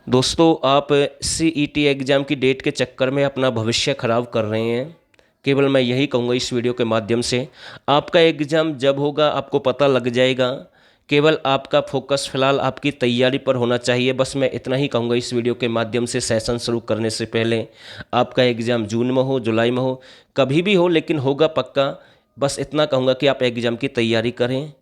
दोस्तों, आप CET exam की डेट के चक्कर में अपना भविष्य खराब कर रहे हैं। केवल मैं यही कहूँगा इस वीडियो के माध्यम से, आपका एग्ज़ाम जब होगा आपको पता लग जाएगा। केवल आपका फोकस फ़िलहाल आपकी तैयारी पर होना चाहिए। बस मैं इतना ही कहूँगा इस वीडियो के माध्यम से। सेशन शुरू करने से पहले आपका एग्ज़ाम जून में हो, जुलाई में हो, कभी भी हो, लेकिन होगा पक्का। बस इतना कहूँगा कि आप एग्ज़ाम की तैयारी करें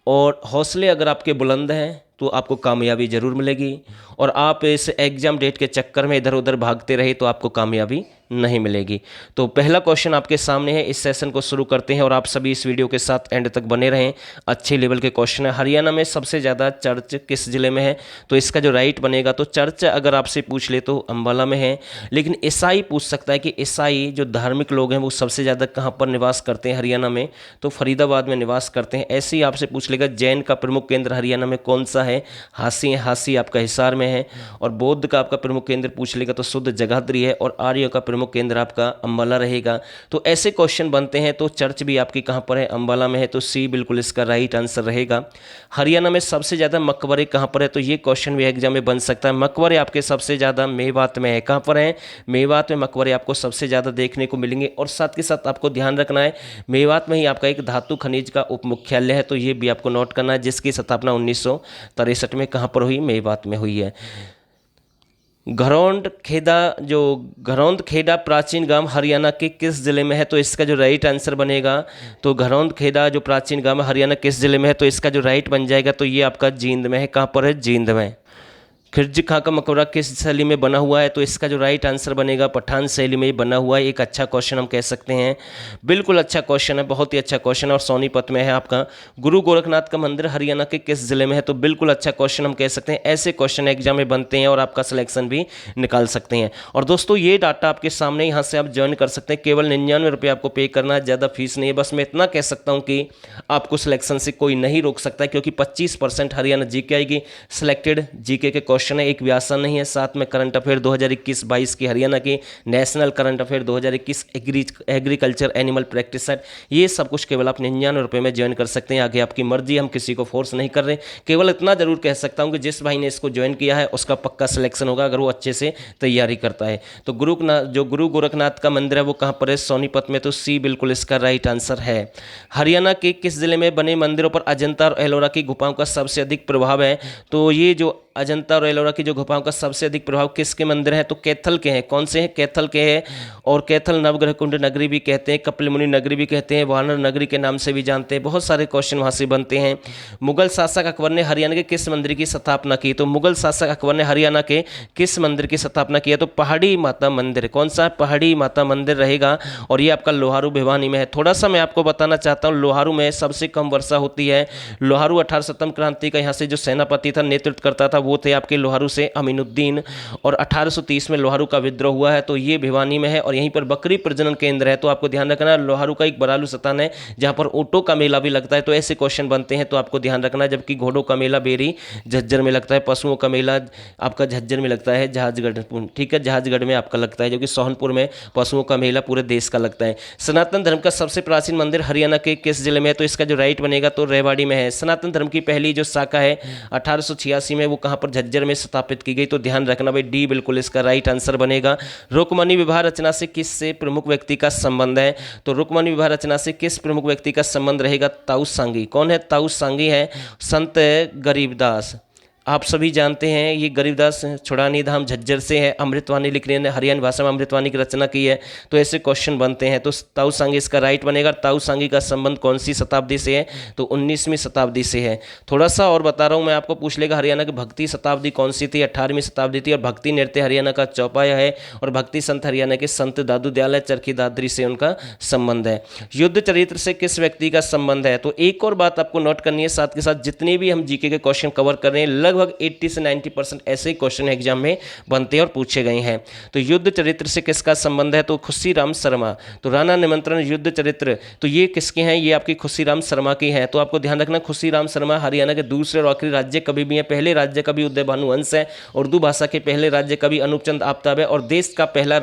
और हौसले अगर आपके बुलंद हैं तो आपको कामयाबी ज़रूर मिलेगी। और आप इस एग्ज़ाम डेट के चक्कर में इधर उधर भागते रहे तो आपको कामयाबी नहीं मिलेगी। तो पहला क्वेश्चन आपके सामने है, इस सेशन को शुरू करते हैं और आप सभी इस वीडियो के साथ एंड तक बने रहें। अच्छे लेवल के क्वेश्चन है। हरियाणा में सबसे ज़्यादा चर्च किस ज़िले में है? तो इसका जो राइट बनेगा, तो चर्च अगर आपसे पूछ ले तो अम्बाला में है। लेकिन ईसाई पूछ सकता है कि ईसाई जो धार्मिक लोग हैं वो सबसे ज़्यादा कहाँ पर निवास करते हैं हरियाणा में? तो फरीदाबाद में निवास करते हैं। ऐसे ही आपसे पूछ लेगा जैन का प्रमुख केंद्र हरियाणा में कौन सा है? हांसी आपका हिसार में है। और बौद्ध का आपका प्रमुख केंद्र पूछ लेगा तो शुद्ध जगाधरी है। और आर्य का प्रमुख केंद्र आपका अम्बाला रहेगा। तो ऐसे क्वेश्चन बनते हैं। तो चर्च भी आपकी कहाँ पर है? अम्बाला में है। तो सी बिल्कुल इसका राइट आंसर रहेगा। हरियाणा में सबसे ज़्यादा मकबरे कहाँ पर है? तो ये क्वेश्चन भी एग्जाम में बन सकता है। मकबरे आपके सबसे ज़्यादा मेवात में है। कहाँ पर है? मेवात में मकबरे आपको सबसे ज़्यादा देखने को मिलेंगे। और साथ के साथ आपको ध्यान रखना है, मेवात में ही आपका एक धातु खनिज का उप मुख्यालय है। तो ये भी आपको नोट करना है, जिसकी स्थापना 1963 में कहाँ पर हुई? मेवात में हुई है। घरौंद खेड़ा प्राचीन गांव हरियाणा के किस जिले में है? तो इसका जो राइट आंसर बनेगा, तो घरौंद खेड़ा जो प्राचीन गांव है हरियाणा किस जिले में है? तो इसका जो राइट बन जाएगा, तो ये आपका जींद में है। कहाँ पर है? जींद में। खिरज खां का मकबरा किस शैली में बना हुआ है? तो इसका जो राइट आंसर बनेगा, पठान शैली में बना हुआ है। एक अच्छा क्वेश्चन हम कह सकते हैं, बिल्कुल अच्छा क्वेश्चन है, बहुत ही अच्छा क्वेश्चन। और सोनीपत में है आपका। गुरु गोरखनाथ का मंदिर हरियाणा के किस जिले में है? तो बिल्कुल अच्छा क्वेश्चन हम कह सकते हैं। ऐसे क्वेश्चन एग्जाम में बनते हैं और आपका सिलेक्शन भी निकाल सकते हैं। और दोस्तों, ये डाटा आपके सामने, यहाँ से आप ज्वाइन कर सकते हैं। केवल 99 रुपये आपको पे करना है, ज़्यादा फीस नहीं है। बस मैं इतना कह सकता हूँ कि आपको सिलेक्शन से कोई नहीं रोक सकता, क्योंकि 25% हरियाणा जीके आएगी। सिलेक्टेड जीके के क्वेश्चन है, एक व्यासन नहीं है। साथ में करंट अफेयर 2021-22 की हरियाणा की, national current affair 2021, agriculture animal practice set, ये सब कुछ केवल आप 99 रुपये में ज्वाइन कर सकते हैं। आगे आपकी मर्जी, हम किसी को फोर्स नहीं कर रहे। केवल इतना जरूर कह सकता हूं कि जिस भाई ने इसको ज्वाइन किया है उसका पक्का सिलेक्शन होगा, अगर वो अच्छे से तैयारी करता है। तो गुरु गोरखनाथ का मंदिर है वो कहाँ पर है? सोनीपत में। तो सी बिल्कुल इसका राइट आंसर है। हरियाणा के किस जिले में बने मंदिरों पर अजंता और एलोरा की गुफाओं का सबसे अधिक प्रभाव है? तो ये जो अजंता और एलोरा की जो गुफाओं का सबसे अधिक प्रभाव किसके मंदिर है? तो कैथल के हैं। कौन से हैं? कैथल के हैं। और कैथल नवग्रह कुंड नगरी भी कहते हैं, कपिल मुनि नगरी भी कहते हैं, वानर नगरी के नाम से भी जानते हैं। बहुत सारे क्वेश्चन वहां से बनते हैं। मुगल शासक अकबर ने हरियाणा के किस मंदिर की स्थापना की? तो मुगल शासक अकबर ने हरियाणा के किस मंदिर की स्थापना की है? तो पहाड़ी माता मंदिर। कौन सा? पहाड़ी माता मंदिर रहेगा। और ये आपका लोहारू भिवानी में है। थोड़ा सा मैं आपको बताना चाहता हूँ, लोहारू में सबसे कम वर्षा होती है। लोहारू 18 क्रांति का यहाँ से जो सेनापति था, नेतृत्व करता था, वो थे आपके लोहारू से अमीनुद्दीन। और 1830 में लोहारू का विद्रोह हुआ है। तो ये भिवानी में है। और यहीं पर बकरी प्रजनन केंद्र है। तो आपको ध्यान रखना है, लोहारू का एक बरालू स्थान है जहाँ पर ऊँटों का मेला भी लगता है। तो ऐसे क्वेश्चन बनते हैं, तो आपको ध्यान रखना है। जबकि घोड़ों का मेला बेरी झज्जर में लगता है, पशुओं का मेला आपका झज्जर में लगता है, जहाजगढ़, ठीक है, जहाजगढ़ में आपका लगता है, जो कि सोहनपुर में पशुओं का मेला पूरे देश का लगता है। सनातन धर्म का सबसे प्राचीन मंदिर हरियाणा के किस जिले में है? तो इसका जो राइट बनेगा, तो रेवाड़ी में है। सनातन धर्म की पहली जो शाखा है 1886 में, वो कहाँ पर? झज्जर में स्थापित की गई। तो ध्यान रखना भाई, डी बिल्कुल इसका राइट आंसर बनेगा। रुक्मणी विवाह रचना से किस से प्रमुख व्यक्ति का संबंध है? तो रुक्मणी विवाह रचना से किस प्रमुख व्यक्ति का संबंध रहेगा? ताऊ सांगी। कौन है? ताऊ सांगी है संत गरीबदास। आप सभी जानते हैं ये गरीबदास छुड़ानी धाम झज्जर से है। अमृतवाणी लिख रहे हैं, हरियाणवी भाषा में अमृतवाणी की रचना की है। तो ऐसे क्वेश्चन बनते हैं। तो ताऊ सांगी इसका राइट बनेगा। ताऊ सांगी का संबंध कौन सी शताब्दी से है? तो 19वीं शताब्दी से है। थोड़ा सा और बता रहा हूँ मैं आपको, पूछ लेगा हरियाणा की भक्ति शताब्दी कौन सी थी? 18वीं शताब्दी थी। और भक्ति नृत्य हरियाणा का चौपाया है। और भक्ति संत हरियाणा के संत दादू दयाल है, चरखी दादरी से उनका संबंध है। युद्ध चरित्र से किस व्यक्ति का संबंध है? तो एक और बात आपको नोट करनी है, साथ के साथ जितने भी हम जीके के क्वेश्चन कवर कर रहे हैं, लगभग 80 से 90% ऐसे क्वेश्चन एग्जाम में बनते हैं और पूछे गए हैं। तो युद्ध चरित्र से किसका संबंध है? तो खुशीराम शर्मा। तो राणा निमंत्रण युद्ध चरित्र, तो ये किसके हैं? ये आपकी खुशीराम शर्मा की हैं। तो आपको ध्यान रखना, खुशीराम शर्मा हरियाणा के दूसरे और आखिरी राज्य कवि भी हैं। पहले राज्य कवि उदय भानु हंस है। उर्दू भाषा के पहले राज्य कवि अनूपचंद आफ्ताब है। और देश का पहला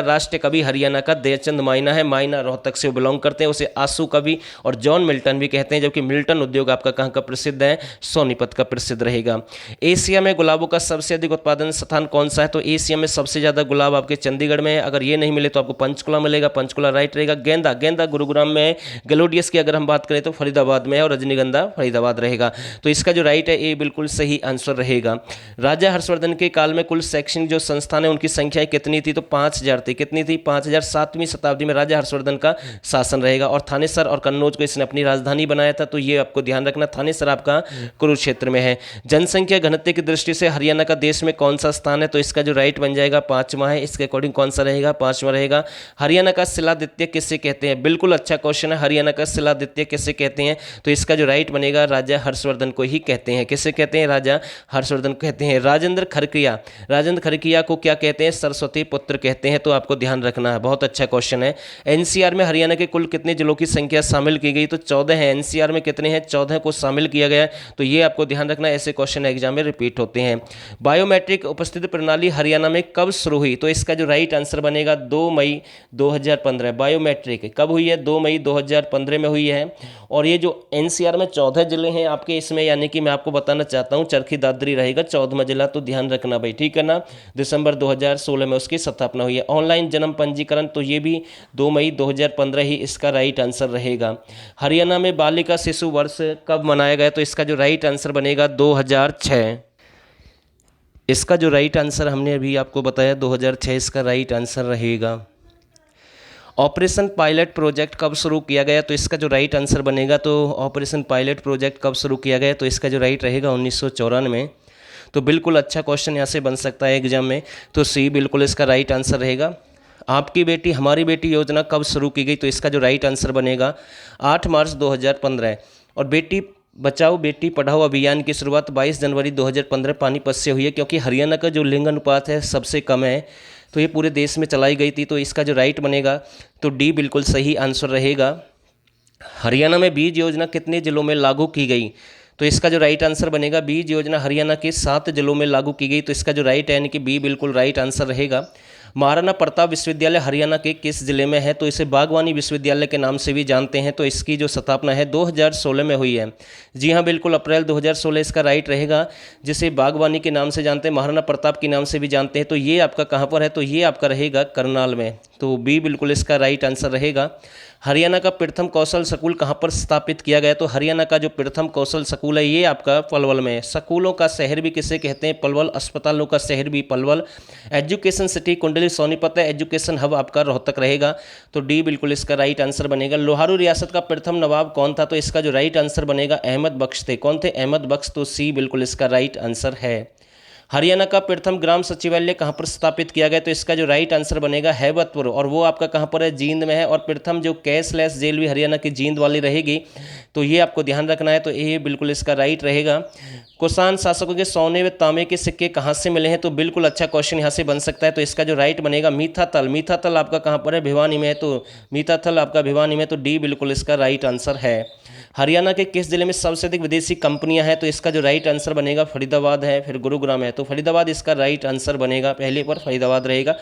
राष्ट्रीय कवि हरियाणा का दयाचंद माइना है। माइना रोहतक से बिलोंग करते हैं, उसे आंसू कवि और जॉन मिल्टन भी कहते हैं। जबकि मिल्टन उद्योग आपका कहाँ का प्रसिद्ध है? सोनी सोनीपत का प्रसिद्ध रहेगा। एशिया में गुलाबों का सबसे अधिक उत्पादन स्थान कौन सा है? तो एशिया में सबसे ज़्यादा गुलाब आपके चंडीगढ़ में है। अगर ये नहीं मिले तो आपको पंचकुला मिलेगा, पंचकुला राइट रहेगा। गेंदा, गेंदा गुरुग्राम में है। ग्लोडियस की अगर हम बात करें तो फरीदाबाद में है, और रजनीगंधा फरीदाबाद रहेगा। तो इसका जो राइट है ये बिल्कुल सही आंसर रहेगा। राजा हर्षवर्धन के काल में कुल शैक्षणिक जो संस्थान है उनकी संख्या कितनी थी? तो 5000 थी। कितनी थी? 5000। 7वीं शताब्दी में राजा हर्षवर्धन का शासन रहेगा। और थानेसर और कन्नौज को इसने अपनी राजधानी बनाया था, तो ये आपको ध्यान रखना। थानेसर आपका कुरुक्षेत्र में है। जनसंख्या घनत्व की दृष्टि से हरियाणा का देश में कौन सा स्थान है? तो इसका जो राइट बन जाएगा 5वां है। इसके अकॉर्डिंग कौन सा रहेगा? 5वां रहेगा। हरियाणा का शिलादित्य किससे कहते हैं? बिल्कुल अच्छा क्वेश्चन है। हरियाणा का शिलादित्य किससे कहते हैं? तो इसका जो राइट बनेगा राजा हर्षवर्धन को ही कहते हैं। किससे कहते हैं? राजा हर्षवर्धन कहते हैं। राजेंद्र खरकिया, राजेंद्र खरकिया को क्या कहते हैं? सरस्वती पुत्र कहते हैं। तो आपको ध्यान रखना है, बहुत अच्छा क्वेश्चन है। एनसीआर में हरियाणा के कुल कितने जिलों की संख्या शामिल की गई? तो 14 है। एनसीआर में कितने हैं? 14 को शामिल किया गया है। तो ये आपको ध्यान रखना है, ऐसे क्वेश्चन एग्जाम में रिपीट होते हैं। बायोमेट्रिक उपस्थिति प्रणाली हरियाणा में कब शुरू हुई? तो इसका जो राइट आंसर बनेगा 2 मई 2015। बायोमेट्रिक कब हुई है? 2 मई 2015 में हुई है। और ये जो एनसीआर में 14 जिले हैं आपके, इसमें यानी कि मैं आपको बताना चाहता हूँ चरखी दादरी रहेगा 14वां जिला, तो ध्यान रखना भाई, ठीक है ना। दिसंबर 2016 में उसकी स्थापना हुई है। ऑनलाइन जन्म पंजीकरण, तो ये भी 2 मई 2015 ही इसका राइट आंसर रहेगा। हरियाणा में बालिका शिशु वर्ष कब मनाया गया? तो इसका जो राइट आंसर बनेगा 2006। इसका जो राइट आंसर हमने अभी आपको बताया 2006 इसका राइट आंसर रहेगा। ऑपरेशन पायलट प्रोजेक्ट कब शुरू किया गया? तो इसका जो राइट आंसर बनेगा, तो ऑपरेशन पायलट प्रोजेक्ट कब शुरू किया गया? तो इसका जो राइट रहेगा 1994 में। तो बिल्कुल अच्छा क्वेश्चन यहाँ से बन सकता है एग्जाम में, तो सी बिल्कुल इसका राइट आंसर रहेगा। आपकी बेटी हमारी बेटी योजना कब शुरू की गई? तो इसका जो राइट आंसर बनेगा 8 मार्च 2015। और बेटी बचाओ बेटी पढ़ाओ अभियान की शुरुआत 22 जनवरी 2015 पानीपत से हुई है, क्योंकि हरियाणा का जो लिंग अनुपात है सबसे कम है, तो ये पूरे देश में चलाई गई थी। तो इसका जो राइट बनेगा तो डी बिल्कुल सही आंसर रहेगा। हरियाणा में बीज योजना कितने जिलों में लागू की गई? तो इसका जो राइट आंसर बनेगा, बीज योजना हरियाणा के 7 जिलों में लागू की गई। तो इसका जो राइट है यानी कि बी बिल्कुल राइट आंसर रहेगा। महाराणा प्रताप विश्वविद्यालय हरियाणा के किस जिले में है? तो इसे बागवानी विश्वविद्यालय के नाम से भी जानते हैं। तो इसकी जो स्थापना है 2016 में हुई है। जी हाँ बिल्कुल, अप्रैल 2016 इसका राइट रहेगा। जिसे बागवानी के नाम से जानते हैं, महाराणा प्रताप के नाम से भी जानते हैं। तो ये आपका कहाँ पर है? तो ये आपका रहेगा करनाल में। तो बी बिल्कुल इसका राइट आंसर रहेगा। हरियाणा का प्रथम कौशल स्कूल कहाँ पर स्थापित किया गया? तो हरियाणा का जो प्रथम कौशल स्कूल है ये आपका पलवल में है। स्कूलों का शहर भी किसे कहते हैं? पलवल। अस्पतालों का शहर भी पलवल। एजुकेशन सिटी कुंडली सोनीपत है। एजुकेशन हब आपका रोहतक रहेगा। तो डी बिल्कुल इसका राइट आंसर बनेगा। लोहारू रियासत का प्रथम नवाब कौन था? तो इसका जो राइट आंसर बनेगा अहमद बख्श थे। कौन थे? अहमद बख्श। तो सी बिल्कुल इसका राइट आंसर है। हरियाणा का प्रथम ग्राम सचिवालय कहाँ पर स्थापित किया गया? तो इसका जो राइट आंसर बनेगा हैबतपुर, और वो आपका कहाँ पर है? जींद में है। और प्रथम जो कैशलेस जेल भी हरियाणा की जींद वाली रहेगी, तो ये आपको ध्यान रखना है। तो ये बिल्कुल इसका राइट रहेगा। कुषाण शासकों के सोने व तांबे के सिक्के कहाँ से मिले हैं? तो बिल्कुल अच्छा क्वेश्चन यहाँ से बन सकता है। तो इसका जो राइट बनेगा मीठातल। मीठातल आपका कहाँ पर है? भिवानी में है। तो मीठातल आपका भिवानी में। तो डी बिल्कुल इसका राइट आंसर है। हरियाणा के किस जिले में सबसे अधिक विदेशी कंपनियां हैं? तो इसका जो राइट आंसर बनेगा फरीदाबाद है, फिर गुरुग्राम है। तो फरीदाबाद इसका राइट आंसर बनेगा, पहले पर फरीदाबाद रहेगा।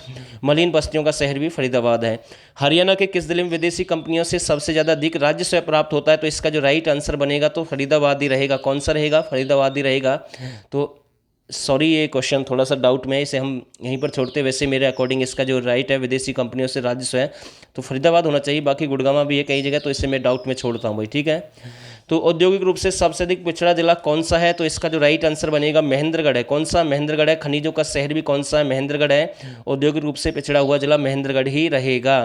मलिन बस्तियों का शहर भी फरीदाबाद है। हरियाणा के किस जिले में विदेशी कंपनियों से सबसे ज़्यादा अधिक राजस्व प्राप्त होता है? तो इसका जो राइट आंसर बनेगा तो फरीदाबाद ही रहेगा। कौन सा रहेगा? फरीदाबाद ही रहेगा। तो सॉरी ये क्वेश्चन थोड़ा सा डाउट में है, इसे हम यहीं पर छोड़ते। वैसे मेरे अकॉर्डिंग इसका जो राइट है विदेशी कंपनियों से राजस्व है तो फरीदाबाद होना चाहिए। बाकी गुड़गांव भी है कई जगह, तो इसे मैं डाउट में छोड़ता हूँ भाई, ठीक है। तो औद्योगिक रूप से सबसे अधिक पिछड़ा जिला कौन सा है? तो इसका जो राइट आंसर बनेगा महेंद्रगढ़ है। कौन सा? महेंद्रगढ़ है। खनिजों का शहर भी कौन सा है? महेंद्रगढ़ है। औद्योगिक रूप से पिछड़ा हुआ जिला महेंद्रगढ़ ही रहेगा।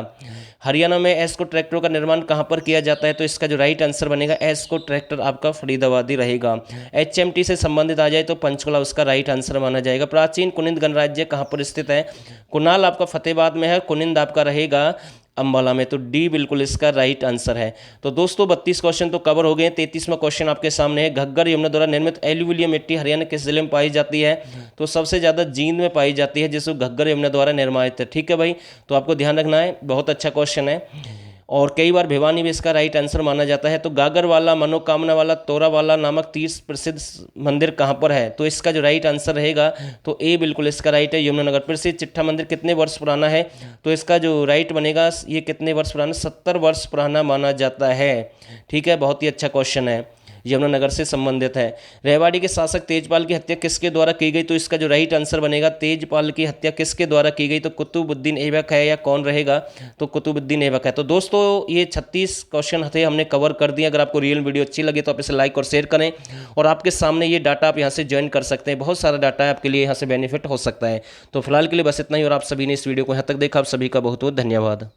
हरियाणा में एस्को ट्रैक्टरों का निर्माण कहाँ पर किया जाता है? तो इसका जो राइट आंसर बनेगा एस्को ट्रैक्टर आपका फरीदाबाद ही रहेगा। एचएमटी से संबंधित आ जाए तो पंचकुला उसका राइट आंसर माना जाएगा। प्राचीन कुनिंद गणराज्य कहाँ पर स्थित है? कुनाल आपका फतेहाबाद में है, कुनिंद आपका रहेगा अंबाला में। तो डी बिल्कुल इसका राइट आंसर है। तो दोस्तों 32 क्वेश्चन तो कवर हो गए। 33वां क्वेश्चन आपके सामने है। घग्गर यमुना द्वारा निर्मित एल्यूमिनियम मिट्टी हरियाणा किस जिले में पाई जाती है? तो सबसे ज़्यादा जींद में पाई जाती है, जिसको घग्गर यमुना द्वारा निर्मित है। ठीक है भाई, तो आपको ध्यान रखना है, बहुत अच्छा क्वेश्चन है। और कई बार भिवानी भी इसका राइट आंसर माना जाता है। तो गागर वाला, मनोकामना वाला, तोरा वाला नामक 30 प्रसिद्ध मंदिर कहाँ पर है? तो इसका जो राइट आंसर रहेगा तो ए बिल्कुल इसका राइट है, यमुनानगर। प्रसिद्ध चिट्ठा मंदिर कितने वर्ष पुराना है? तो इसका जो राइट बनेगा ये कितने वर्ष पुराना? 70 वर्ष पुराना माना जाता है। ठीक है, बहुत ही अच्छा क्वेश्चन है। यमुनानगर से संबंधित है। रेवाड़ी के शासक तेजपाल की हत्या किसके द्वारा की गई, तो इसका जो राइट आंसर बनेगा तेजपाल की हत्या किसके द्वारा की गई, तो कुतुबुद्दीन ऐबक है या कौन रहेगा, तो कुतुबुद्दीन ऐबक है। तो दोस्तों ये 36 क्वेश्चन थे, हमने कवर कर दिए। अगर आपको रियल वीडियो अच्छी लगी तो आप इसे लाइक और शेयर करें, और आपके सामने ये डाटा आप यहाँ से ज्वाइन कर सकते हैं। बहुत सारा डाटा है आपके लिए, यहाँ से बेनिफिट हो सकता है। तो फिलहाल के लिए बस इतना ही, और आप सभी ने इस वीडियो को यहाँ तक देखा, आप सभी का बहुत बहुत धन्यवाद।